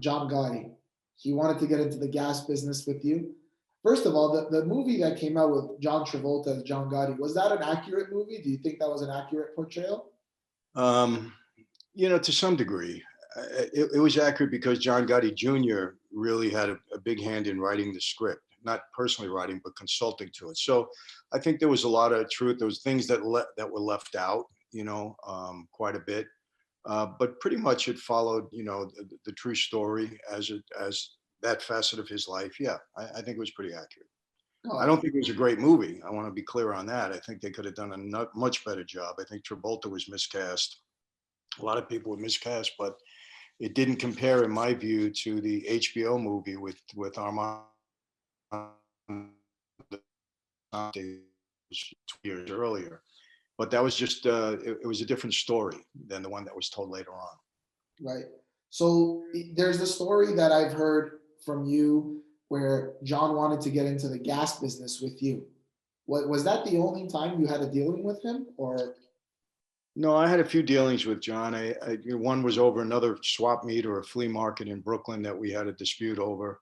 John Gotti. He wanted to get into the gas business with you. First of all, the movie that came out with John Travolta as John Gotti, was that an accurate movie? Do you think that was an accurate portrayal? Um, to some degree, it was accurate because John Gotti Jr. really had a big hand in writing the script, not personally writing, but consulting to it. So I think there was a lot of truth. There was things that were left out, quite a bit. But pretty much it followed, the true story as that facet of his life. Yeah, I think it was pretty accurate. I Oh, don't think it was a great movie. I want to be clear on that. I think they could have done a much better job. I think Travolta was miscast. A lot of people were miscast, but it didn't compare, in my view, to the HBO movie with Armand 2 years earlier. But that was just it was a different story than the one that was told later on. right. So there's a story that I've heard from you where John wanted to get into the gas business with you. What was that the only time you had a dealing with him, or? No, I had a few dealings with John. One was over another swap meet or a flea market in Brooklyn that we had a dispute over.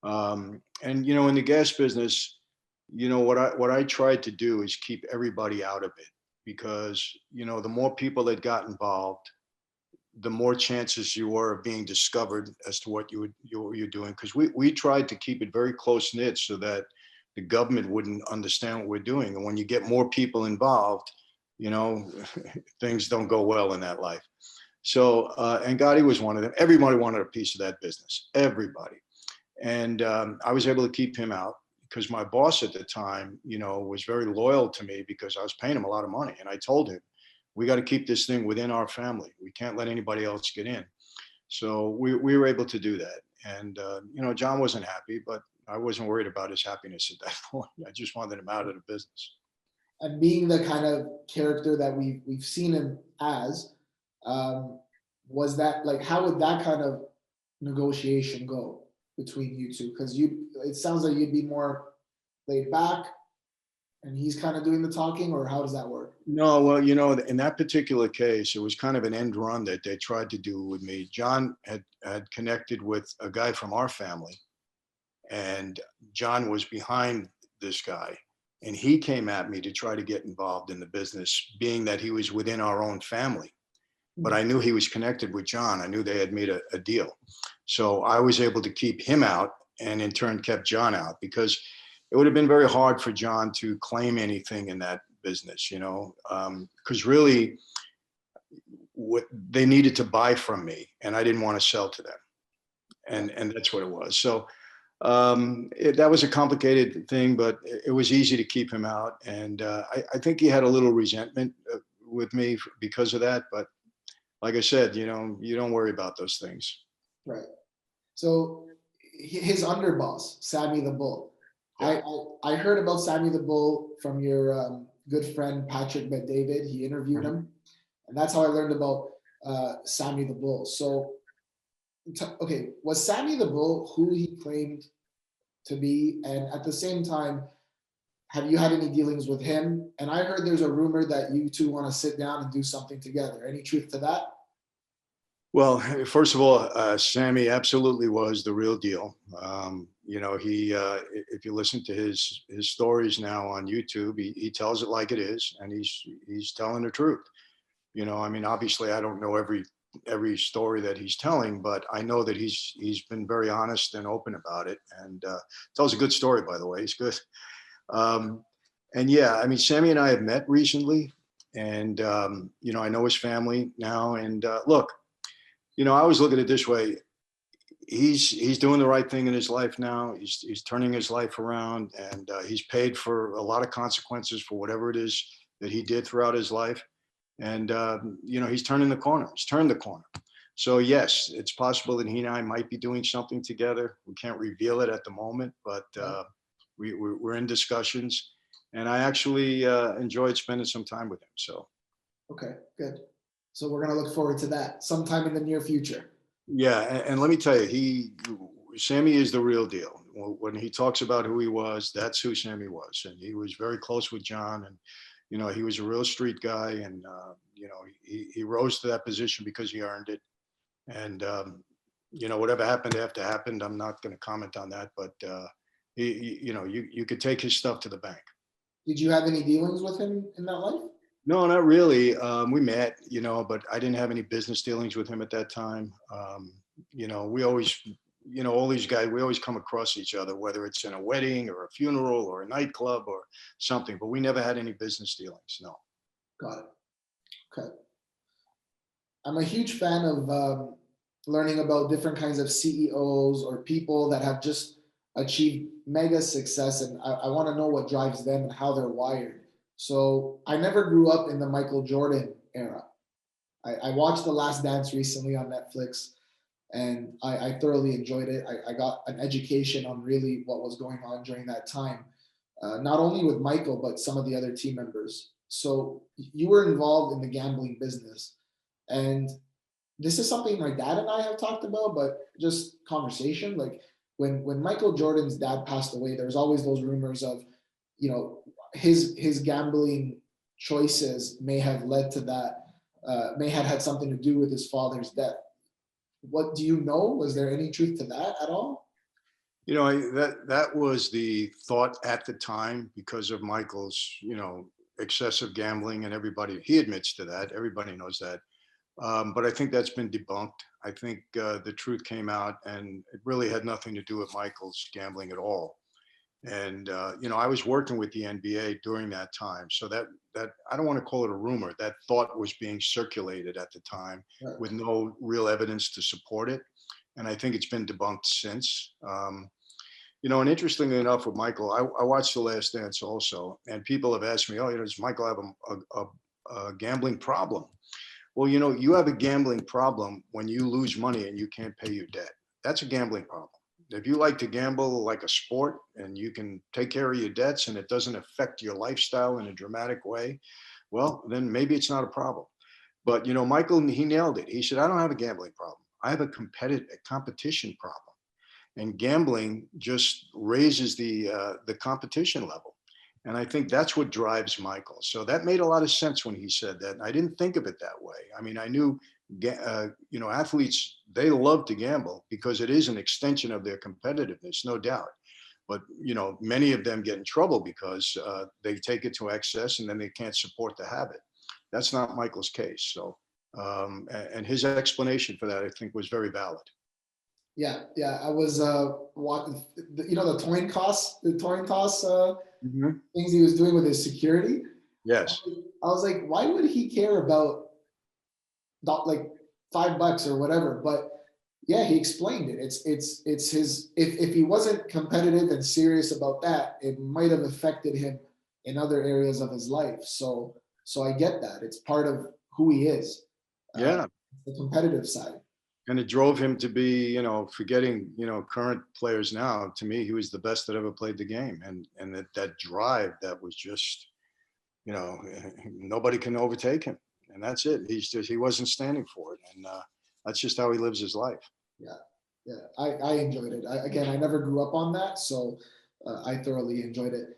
And in the gas business, what I tried to do is keep everybody out of it because the more people that got involved, the more chances you were of being discovered as to what you're doing. Because we tried to keep it very close knit so that the government wouldn't understand what we're doing. And when you get more people involved, things don't go well in that life. So, and Gotti was one of them. Everybody wanted a piece of that business, everybody. And I was able to keep him out because my boss at the time, was very loyal to me because I was paying him a lot of money. And I told him, we got to keep this thing within our family. We can't let anybody else get in. So we were able to do that. And, John wasn't happy, but I wasn't worried about his happiness at that point. I just wanted him out of the business. And being the kind of character that we've seen him as, um, was that like how would that kind of negotiation go between you two? Because it sounds like you'd be more laid back, and he's kind of doing the talking, or how does that work? No, well, in that particular case, it was kind of an end run that they tried to do with me. John had connected with a guy from our family, and John was behind this guy. And he came at me to try to get involved in the business, being that he was within our own family. But I knew he was connected with John. I knew they had made a deal. So I was able to keep him out and in turn kept John out because it would have been very hard for John to claim anything in that business, because really what they needed to buy from me and I didn't want to sell to them. And that's what it was. So that was a complicated thing, but it was easy to keep him out. And I think he had a little resentment with me because of that. But like I said, you don't worry about those things. Right. So his underboss, Sammy the Bull. Yeah. I heard about Sammy the Bull from your good friend Patrick Bet David. He interviewed Mhm. him, and that's how I learned about Sammy the Bull. So, okay, was Sammy the Bull who he claimed to be? And at the same time, have you had any dealings with him? And I heard there's a rumor that you two want to sit down and do something together. Any truth to that? Well, first of all, Sammy absolutely was the real deal. He if you listen to his stories now on YouTube, he tells it like it is, and he's telling the truth. I mean, obviously, I don't know every story that he's telling, but I know that he's been very honest and open about it, and tells a good story. By the way, he's good. Um, and yeah, I mean, Sammy and I have met recently, and I know his family now. And look, I always look at it this way. He's doing the right thing in his life now. He's turning his life around, and he's paid for a lot of consequences for whatever it is that he did throughout his life. And he's turning the corner. He's turned the corner. So yes, it's possible that he and I might be doing something together. We can't reveal it at the moment, but we're in discussions, and I actually enjoyed spending some time with him. So Okay, good. So we're gonna look forward to that sometime in the near future. yeah, and let me tell you, Sammy is the real deal. When he talks about who he was, that's who Sammy was, and he was very close with John, and he was a real street guy, and he rose to that position because he earned it, and whatever happened after happened, I'm not going to comment on that, but you could take his stuff to the bank. Did you have any dealings with him in that life? No, not really. We met, but I didn't have any business dealings with him at that time. We always, all these guys, we always come across each other, whether it's in a wedding or a funeral or a nightclub or something, but we never had any business dealings. No. Got it. Okay. I'm a huge fan of learning about different kinds of CEOs or people that have just achieved mega success. And I want to know what drives them and how they're wired. So I never grew up in the Michael Jordan era. I watched The Last Dance recently on Netflix, and I thoroughly enjoyed it. I got an education on really what was going on during that time, not only with Michael, but some of the other team members. So you were involved in the gambling business, and this is something my dad and I have talked about, but just conversation. Like when Michael Jordan's dad passed away, there was always those rumors of, his gambling choices may have led to that, may have had something to do with his father's death. What do you know? Was there any truth to that at all? That was the thought at the time because of Michael's, excessive gambling, and he admits to that. Everybody knows that. But I think that's been debunked. I think the truth came out, and it really had nothing to do with Michael's gambling at all. And I was working with the NBA during that time, so that I don't want to call it a rumor. That thought was being circulated at the time, Right. with no real evidence to support it. And I think it's been debunked since. And interestingly enough, with Michael, I watched The Last Dance also, and people have asked me, "Oh, does Michael have a gambling problem?" Well, you have a gambling problem when you lose money and you can't pay your debt. That's a gambling problem. If you like to gamble like a sport and you can take care of your debts and it doesn't affect your lifestyle in a dramatic way, well, then maybe it's not a problem. But, Michael, he nailed it. He said, "I don't have a gambling problem. I have a competition problem." And gambling just raises the competition level. And I think that's what drives Michael. So that made a lot of sense when he said that. And I didn't think of it that way. I mean, I knew, athletes, they love to gamble because it is an extension of their competitiveness, no doubt. But, many of them get in trouble because they take it to excess and then they can't support the habit. That's not Michael's case. So, and his explanation for that, I think, was very valid. Yeah. I was watching, the toin toss Mhm. things he was doing with his security. Yes. I was like, why would he care about like $5 or whatever? But yeah, he explained it. It's his, if he wasn't competitive and serious about that, it might have affected him in other areas of his life. So I get that. It's part of who he is. Yeah. The competitive side. And it drove him to be, forgetting, current players now, to me, he was the best that ever played the game. And that drive, that was just, nobody can overtake him. And that's it. He wasn't standing for it. And that's just how he lives his life. Yeah. I enjoyed it. I never grew up on that, so I thoroughly enjoyed it.